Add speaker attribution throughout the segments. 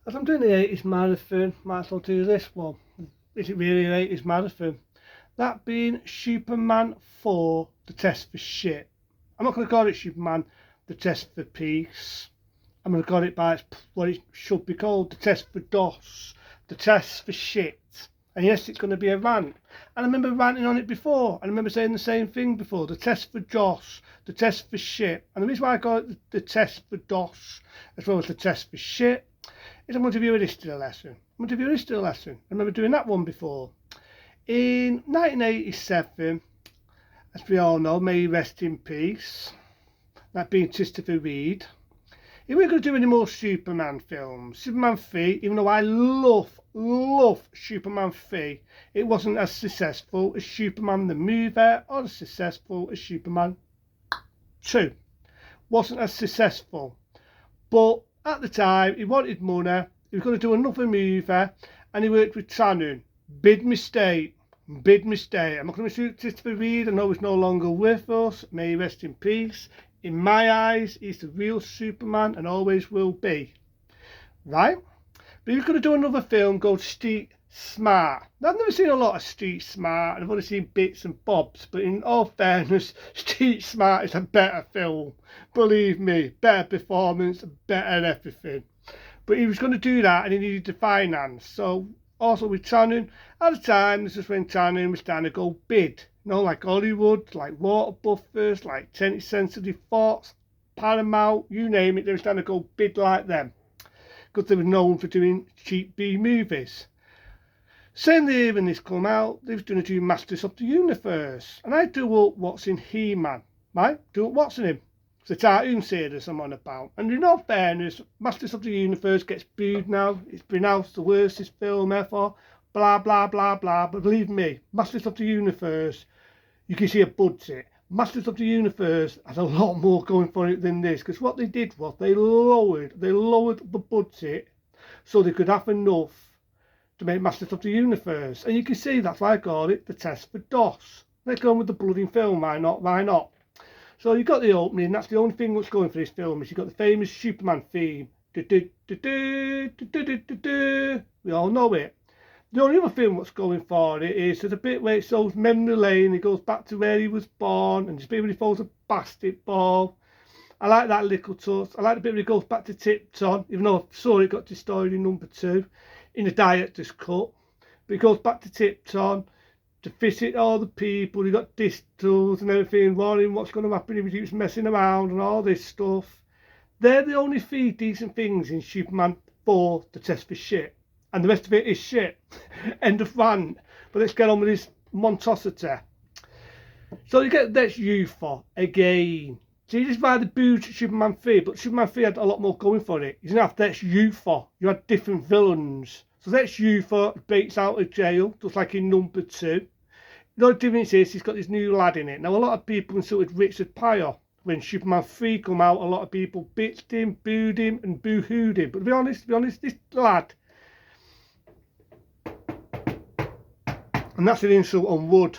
Speaker 1: As I'm doing the 80s marathon, might as well do this one. Is it really an 80s marathon? That being Superman 4, The Test for Shit. I'm not going to call it Superman, The Test for Peace. I'm going to call it by what it should be called, The Test for DOS, The Test for Shit. And yes, it's going to be a rant. And I remember ranting on it before. And I remember saying the same thing before. The test for DOS, the test for shit. And the reason why I call it the test for DOS, as well as the test for shit, is I'm going to give you a history lesson. I'm going to give you a history lesson. I remember doing that one before. In 1987, as we all know, may he rest in peace, that being Christopher Reid, he wasn't going to do any more Superman films. Superman 3, even though I love Superman 3, it wasn't as successful as Superman the movie or as successful as Superman 2. Wasn't as successful. But at the time, he wanted money, he was going to do another movie, and he worked with Tannen. Big mistake. I'm not going to shoot Christopher Reid. I know he's no longer with us. May he rest in peace. In my eyes, he's the real Superman and always will be. Right? But he's going to do another film called Street Smart. Now, I've never seen a lot of Street Smart, and I've only seen bits and bobs. But in all fairness, Street Smart is a better film. Believe me, better performance, better everything. But he was going to do that, and he needed the finance. So, also with Tannen, at the time, this is when Tannen was trying to go big. You know, like Hollywood, like Water Buffers, like 20th Century Fox, Paramount, you name it, they were trying to go big like them. Because they were known for doing cheap B movies. Same year when this come out, they was going to do Masters of the Universe. And I do up what's in He-Man, right? Do up what's in him. It's the cartoon series I'm on about. And in all fairness, Masters of the Universe gets booed now. It's pronounced the worst film ever. Blah, blah, blah, blah. But believe me, Masters of the Universe, you can see a budget. Masters of the Universe has a lot more going for it than this. Because what they did was they lowered the budget so they could have enough to make Masters of the Universe. And you can see that's why I call it the test for DOS. Let's go on with the bloody film, why not? Why not? So you've got the opening, that's the only thing that's going for this film, is you've got the famous Superman theme. We all know it. The only other thing that's going for it is there's a bit where it shows memory lane, he goes back to where he was born, and there's a bit where he throws a basketball. I like that little touch. I like the bit where he goes back to Tipton, even though I saw it got destroyed in number 2, in the director's cut. But he goes back to Tipton to visit all the people. He got distils and everything, warning what's going to happen if he keeps messing around and all this stuff. They're the only 3 decent things in Superman 4, The Test for Shit. And the rest of it is shit. End of rant. But let's get on with this monstrosity. So you get That's You for again. See, this is why the booed Superman 3, but Superman 3 had a lot more going for it. You didn't have That's You for. You had different villains. So That's You for breaks out of jail, just like in number 2. The only difference is he's got this new lad in it. Now, a lot of people insulted Richard Pryor. When Superman 3 come out, a lot of people bitched him, booed him, and boo-hooed him. But to be honest, this lad, and that's an insult on wood.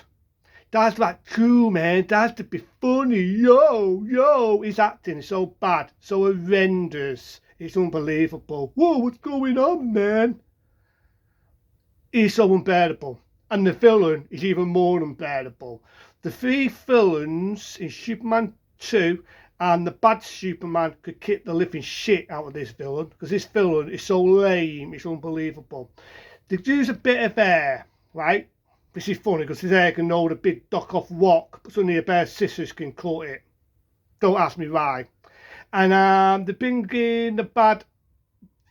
Speaker 1: That's like cool, man. That's to be funny. Yo, his acting is so bad, so horrendous. It's unbelievable. Whoa, what's going on, man? He's so unbearable. And the villain is even more unbearable. The 3 villains in Superman 2 and the bad Superman could kick the living shit out of this villain, because this villain is so lame, it's unbelievable. They use a bit of hair, right? This is funny because his hair can hold a big dock off rock, but only a pair of scissors can cut it. Don't ask me why. And they bring in the bad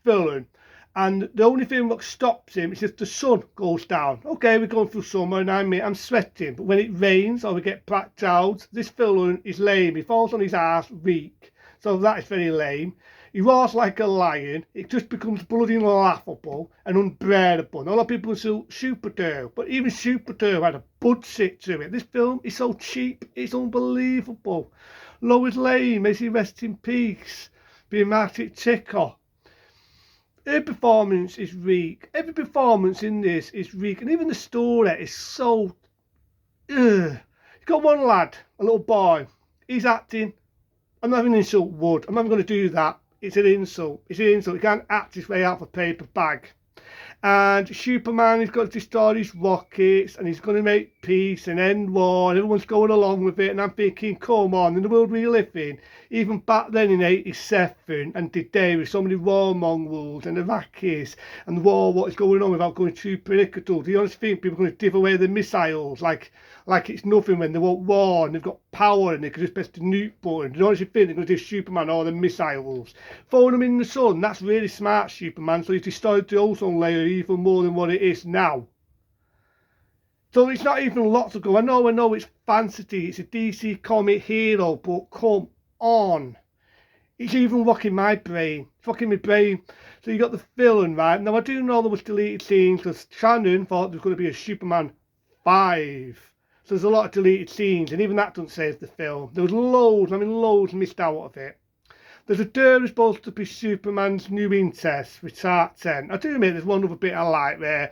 Speaker 1: villain, and the only thing that stops him is if the sun goes down. Okay, we're going through summer and I'm sweating, but when it rains or we get blacked out, this villain is lame. He falls on his ass weak. So that is very lame. He roars like a lion. It just becomes bloody laughable and unbearable. And a lot of people insult Superdurr, but even Superdurr had a budget to it. This film is so cheap, it's unbelievable. Lois Lane, may she rest in peace, being Margaret Ticker. Her performance is weak. Every performance in this is weak, and even the story is so. You've got one lad, a little boy. He's acting. I'm not even insult Wood. I'm not going to do that. It's an insult. It's an insult. He can't act his way out of a paper bag. And Superman has got to destroy his rockets, and he's going to make peace and end war, and everyone's going along with it. And I'm thinking, come on, in the world we live in, even back then in '87 and today, with so many warmongers and Iraqis and the war, what is going on without going too political, do you honestly think people are going to give away their missiles like it's nothing when they want war and they've got power and they can just press the nuke button? Do you honestly think they're going to give Superman all the missiles? Throw them in the sun. That's really smart, Superman. So he's destroyed the ozone layer even more than what it is now. So it's not even lots ago. I know it's fantasy. It's a DC comic hero, but come on. It's even rocking my brain. It's rocking my brain. So you got the villain, right? Now I do know there was deleted scenes because Shannon thought there was going to be a Superman 5. So there's a lot of deleted scenes, and even that doesn't save the film. There was loads missed out of it. There's a girl who's supposed to be Superman's new incest with Tartan. I do admit there's one other bit I like where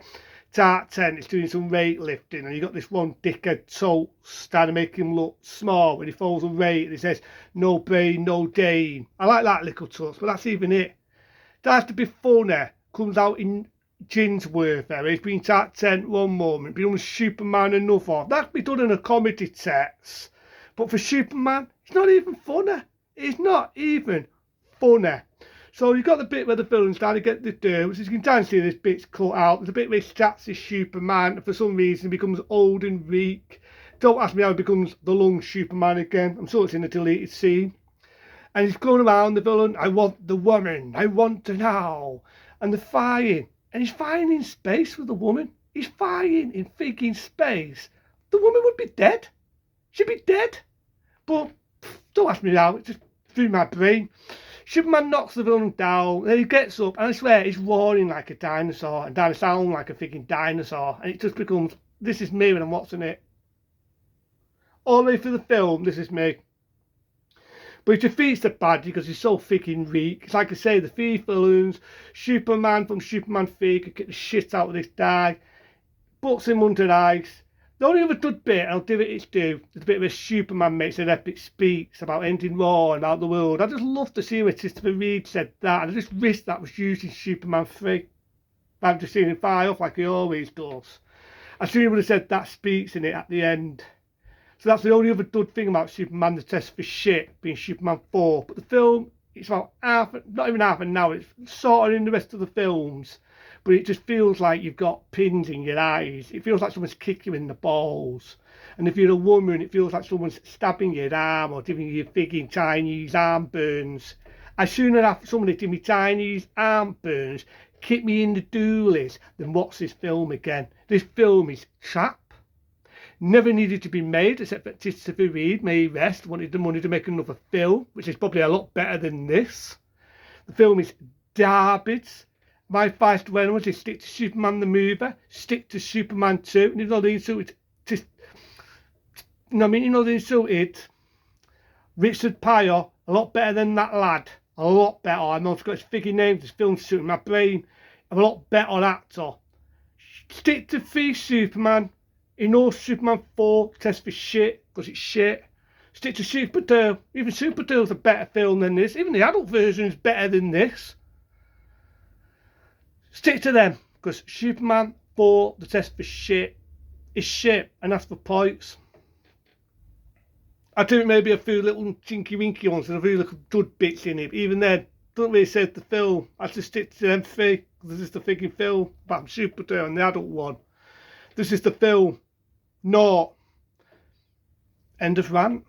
Speaker 1: Tartan is doing some weightlifting, and you got this one dickhead toast trying to make him look small when he falls a weight and he says, "No brain, no gain." I like that little touch, but that's even it. That has to be funny. Comes out in Ginsworth there. He's been Tartan one moment, becomes Superman another. That could be done in a comedy text. But for Superman, it's not even funny. It's not even funny. So you've got the bit where the villain's trying to get the dirt, which you can try and see this bit's cut out. There's a bit where he stats his Superman, and for some reason he becomes old and weak. Don't ask me how he becomes the lung Superman again. I'm sure it's in a deleted scene. And he's going around, the villain, "I want the woman, I want her now." And they're fighting. And he's fighting in space with the woman. He's fighting in freaking space. The woman would be dead. She'd be dead. But don't ask me how, it just through my brain. Superman knocks the villain down, and then he gets up, and I swear he's roaring like a dinosaur, and down sound like a freaking dinosaur, and it just becomes, this is me when I'm watching it. All the way through the film, this is me. But he defeats the bad because he's so freaking weak. It's like I say, the 3 villains, Superman from Superman 3 could get the shit out of this guy, puts him under ice. The only other good bit, I'll give it its due, is the bit where Superman makes an epic speech about ending war and about the world. I just love to see where Christopher Reeve said that, and I just wish that was used in Superman 3. I've just seen him fire off like he always does. I assume he would have said that speech in it at the end. So that's the only other good thing about Superman, the test for shit, being Superman 4. But the film, it's about not even half an hour, it's sort of in the rest of the films. But it just feels like you've got pins in your eyes. It feels like someone's kicking you in the balls. And if you're a woman, it feels like someone's stabbing your arm or giving you freaking Chinese arm burns. I'd sooner have somebody give me Chinese arm burns, kick me in the doolies, than watch this film again. This film is crap. Never needed to be made, except that Christopher Reeve, may he rest, wanted the money to make another film, which is probably a lot better than this. The film is garbage. My advice to anyone is stick to Superman the movie, stick to Superman 2, and even though they insulted, they insulted Richard Pryor, a lot better than that lad, a lot better. I know it's got his freaking name, this film's shooting my brain, a lot better actor. Stick to 3 Superman. In all Superman 4 test for shit, because it's shit. Stick to Superdale. Even Superdale's a better film than this. Even the adult version is better than this. Stick to them, because Superman 4, the test for shit, is shit, and that's for points. I do maybe a few little chinky winky ones and a few little good bits in it. Even then, doesn't really save the film. I just stick to them 3, because this is the freaking film about Superdale and the adult one. This is the film. No. End of rant.